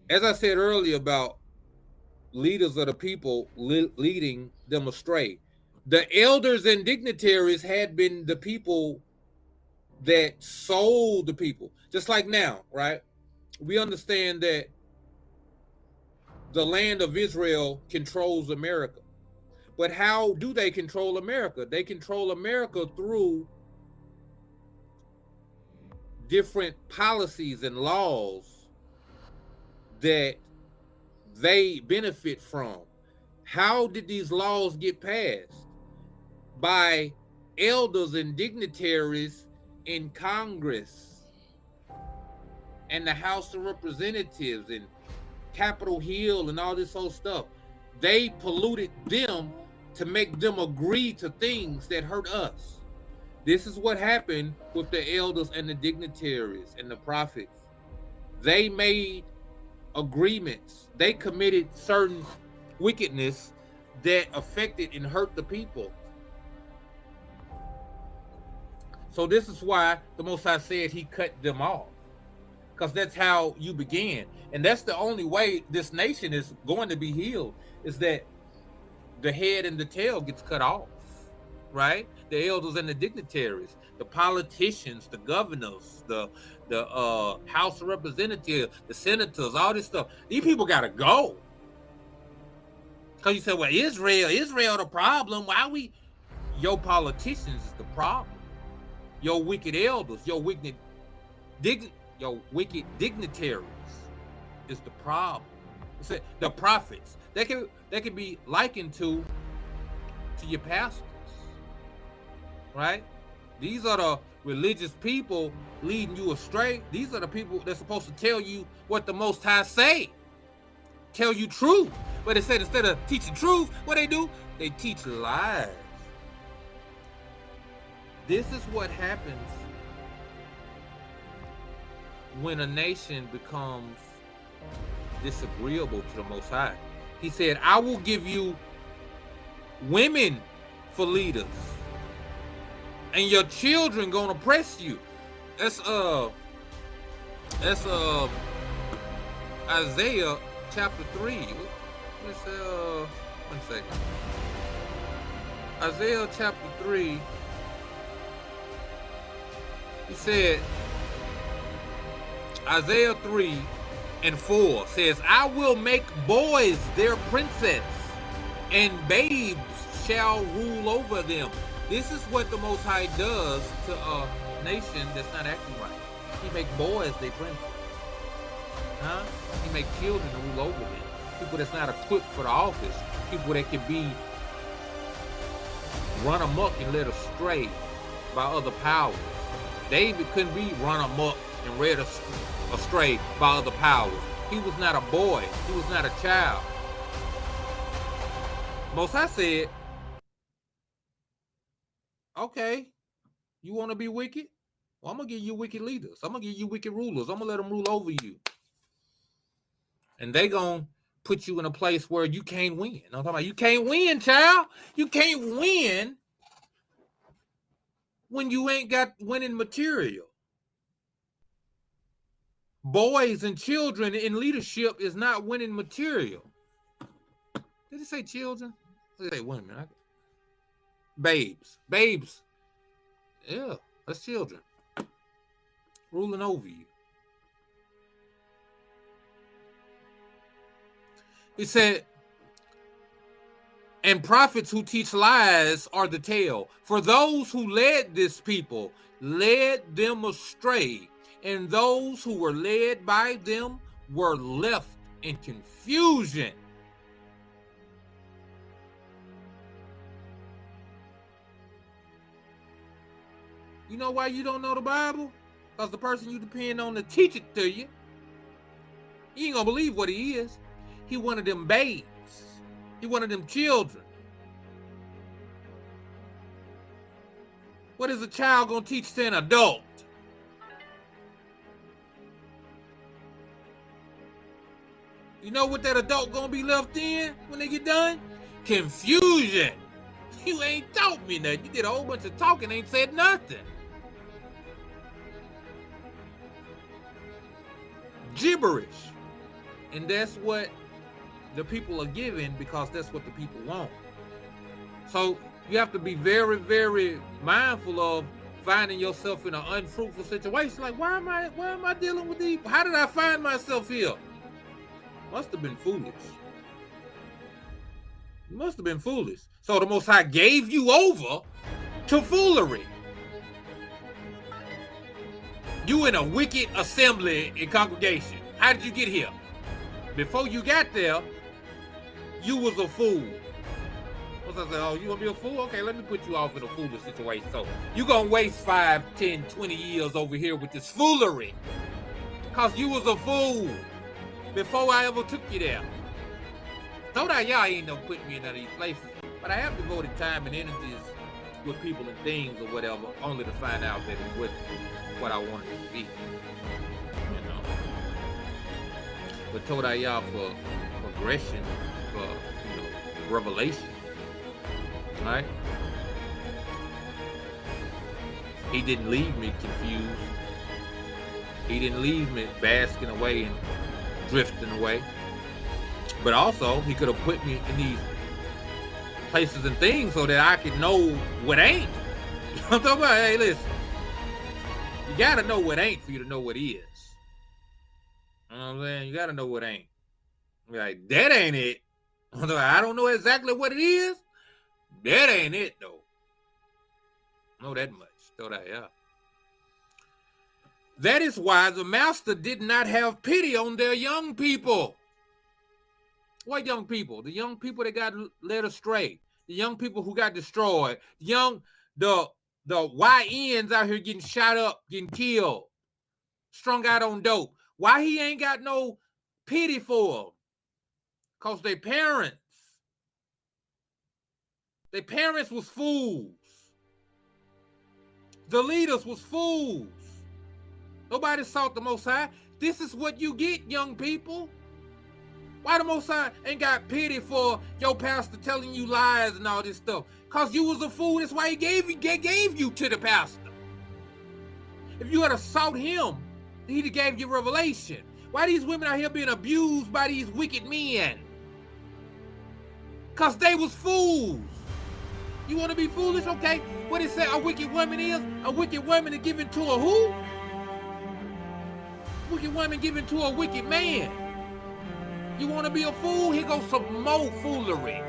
As I said earlier about leaders of the people leading them astray, the elders and dignitaries had been the people that sold the people. Just like now, right? We understand that the land of Israel controls America. But how do they control America? They control America through different policies and laws that they benefit from. How did these laws get passed? By elders and dignitaries in Congress and the House of Representatives and Capitol Hill and all this whole stuff. They polluted them to make them agree to things that hurt us. This is what happened with the elders and the dignitaries and the prophets. They made agreements. They committed certain wickedness that affected and hurt the people. So this is why the Most High said he cut them off. Because that's how you began. And that's the only way this nation is going to be healed, is that the head and the tail gets cut off, right? The elders and the dignitaries, the politicians, the governors, the House of Representatives, the senators, all this stuff. These people got to go. Because you say, well, Israel the problem. Why we? Your politicians is the problem. Your wicked elders, your wicked dignitaries is the problem. The prophets. They can be likened to your pastors, right? These are the religious people leading you astray. These are the people that's supposed to tell you what the Most High say, tell you truth. But instead of teaching truth, what they do? They teach lies. This is what happens when a nation becomes disagreeable to the Most High. He said, I will give you women for leaders, and your children gonna oppress you. That's Isaiah chapter 3. Let's one second. Isaiah chapter 3. He said, Isaiah 3:4 says, I will make boys their princess, and babes shall rule over them. This is what the Most High does to a nation that's not acting right. He make boys their princess. He make children rule over them. People that's not equipped for the office. People that can be run amok and led astray by other powers. David couldn't be run amok and led astray by other powers. He was not a boy. He was not a child. Most High said, okay, you want to be wicked? Well, I'm going to give you wicked leaders. I'm going to give you wicked rulers. I'm going to let them rule over you. And they going to put you in a place where you can't win. I'm talking about you can't win, child. You can't win when you ain't got winning material. Boys and children in leadership is not winning material. Did it say children? Did it say women? Babes. Yeah, that's children ruling over you. He said, and prophets who teach lies are the tail. For those who led this people led them astray, and those who were led by them were left in confusion. You know why you don't know the Bible? Because the person you depend on to teach it to you, you ain't gonna believe what he is. He wanted them babes. He wanted them children. What is a child gonna teach to an adult? You know what that adult gonna be left in when they get done? Confusion. You ain't taught me nothing. You did a whole bunch of talking, ain't said nothing. Gibberish. And that's what the people are given because that's what the people want. So you have to be very, very mindful of finding yourself in an unfruitful situation. Like, why am I dealing with these? How did I find myself here? Must have been foolish. You must have been foolish. So the Most High gave you over to foolery. You in a wicked assembly and congregation. How did you get here? Before you got there, you was a fool. Once I said, oh, you gonna be a fool? Okay, let me put you off in a foolish situation. So you gonna waste 5, 10, 20 years over here with this foolery. Cause you was a fool before I ever took you there. So that y'all ain't never put me in none of these places. But I have devoted time and energies with people and things or whatever, only to find out that it wasn't what I wanted it to be. You know. But told y'all for progression, for revelation. Right? He didn't leave me confused. He didn't leave me basking away and drifting away. But also, he could have put me in these places and things so that I could know what ain't. You know what I'm talking about? Hey, listen. You gotta know what ain't for you to know what is. You know what I'm saying? You gotta know what ain't. You're like, that ain't it. I don't know exactly what it is. That ain't it, though. Know that much. Throw that out. That is why the master did not have pity on their young people. What young people? The young people that got led astray. The young people who got destroyed. The YNs out here getting shot up, getting killed, strung out on dope. Why he ain't got no pity for them? Because their parents was fools. The leaders was fools. Nobody sought the Most High. This is what you get, young people. Why the Most High ain't got pity for your pastor telling you lies and all this stuff? Because you was a fool. That's why he gave you to the pastor. If you had sought him, he'd have gave you revelation. Why these women out here being abused by these wicked men? Because they was fools. You want to be foolish? Okay. What it say a wicked woman is? A wicked woman is given to a who? Wicked woman given to a wicked man. You want to be a fool? Here goes some more foolery.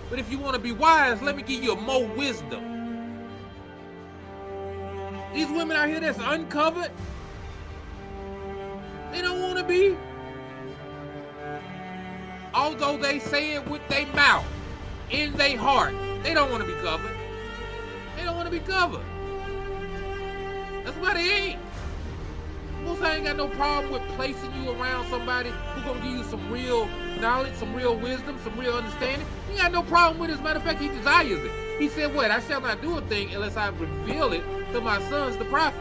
But if you want to be wise, let me give you more wisdom. These women out here that's uncovered, they don't want to be. Although they say it with their mouth, in their heart, they don't want to be covered. They don't want to be covered. That's why they ain't. Most I ain't got no problem with placing you around somebody who's gonna give you some real knowledge, some real wisdom, some real understanding. He got no problem with it. As a matter of fact, he desires it. He said, what? I shall not do a thing unless I reveal it to my sons, the prophet.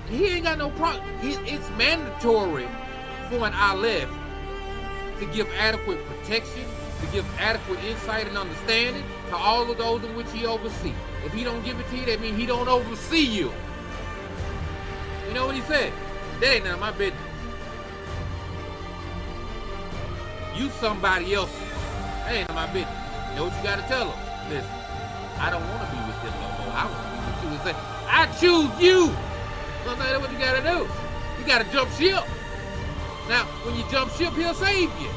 He ain't got no problem. It's mandatory for an Aleph to give adequate protection, to give adequate insight and understanding to all of those in which he oversees. If he don't give it to you, that means he don't oversee you. You know what he said? That ain't none of my business. You somebody else's. That ain't none of my business. You know what you gotta tell them? Listen, I don't want to be with them no more. I want to be with you. And say, I choose you. So that's what you gotta do. You gotta jump ship. Now, when you jump ship, he'll save you.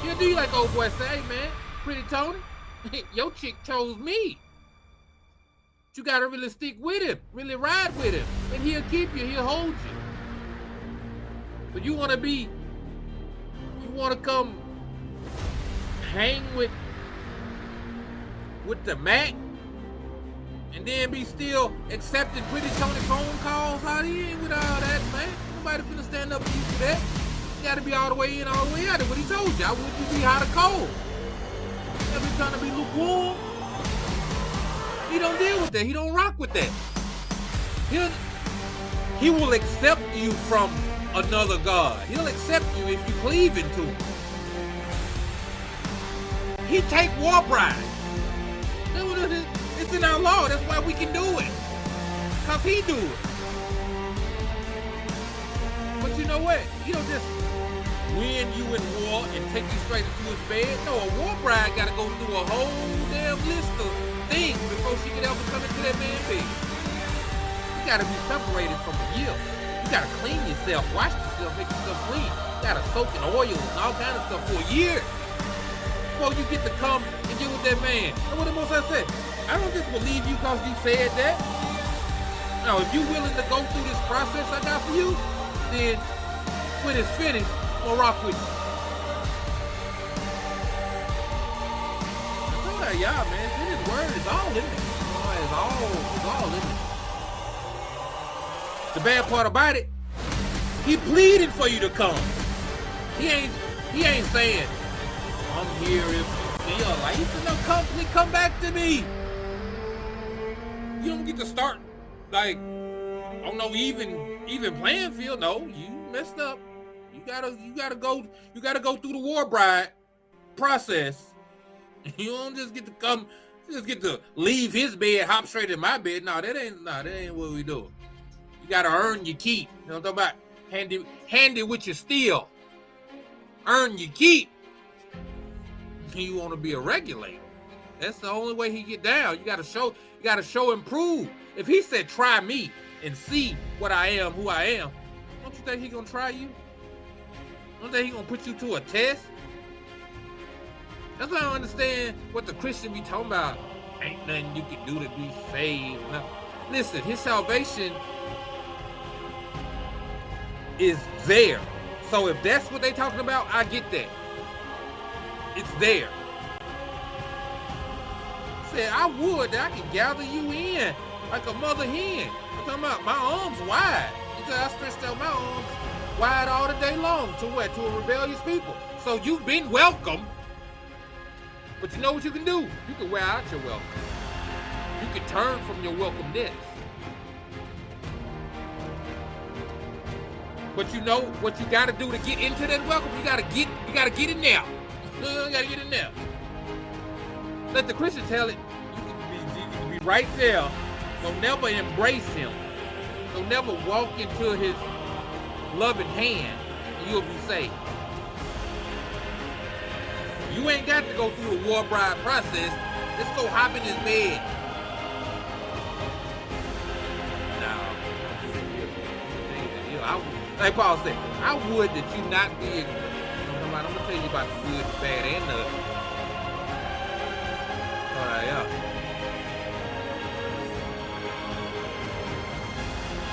He'll do you like old boy say, hey man, pretty Tony, your chick chose me. You gotta really stick with him, really ride with him, and he'll keep you, he'll hold you. But you wanna come hang with the Mac, and then be still accepting pretty Tony phone calls out here with all that, man. Nobody finna stand up for you for that. You gotta be all the way in, all the way out. That's what he told you. I want you to be hot or cold. You gotta be trying to be lukewarm. He don't deal with that. He don't rock with that. He will accept you from another God. He'll accept you if you cleave into him. He take war brides. It's in our law. That's why we can do it. Because he do it. But you know what? You don't just win you in war and take you straight into his bed. No, a war bride got to go through a whole damn list of things before she can ever come into that man's bed. You got to be separated from the yield. You got to clean yourself, wash yourself, make yourself clean. You got to soak in oils and all kind of stuff for a year before you get to come and get with that man. And what the most I said, I don't just believe you because you said that. No, if you're willing to go through this process I got for you, then when it's finished, I'm gonna rock with you. I told that y'all, man, it's in his word, it's all in it. It's all in it. The bad part about it, he pleaded for you to come. He ain't saying, I'm here if you feel like. He said, no, come back to me. You don't get to start like on no even playing field. No, you messed up. You gotta go through the war bride process. You don't just get to come, just get to leave his bed, hop straight in my bed. No, that ain't what we do. You gotta earn your keep. You know what I'm talking about? Hand it with your steel. Earn your keep. You want to be a regulator. That's the only way he get down. You gotta show and prove. If he said try me and see what I am, who I am, don't you think he gonna try you? Don't think he gonna put you to a test? That's why I don't understand what the Christian be talking about. Ain't nothing you can do to be saved. No. Listen, his salvation is there. So if that's what they talking about, I get that. It's there. Said I would that I can gather you in like a mother hen. I'm talking about my arms wide. He said I stretched out my arms wide all the day long to what? To a rebellious people. So you've been welcome. But you know what you can do? You can wear out your welcome. You can turn from your welcomeness. But you know what you gotta do to get into that welcome? You gotta get in there. You gotta get in there. Let the Christian tell it. You can be right there. Don't never embrace him. Don't never walk into his loving hand, and you'll be saved. You ain't got to go through the war bride process. Let's go hop in his bed. No. Like Paul said, I would that you not be ignorant. I'm gonna tell you about the good, the bad, and the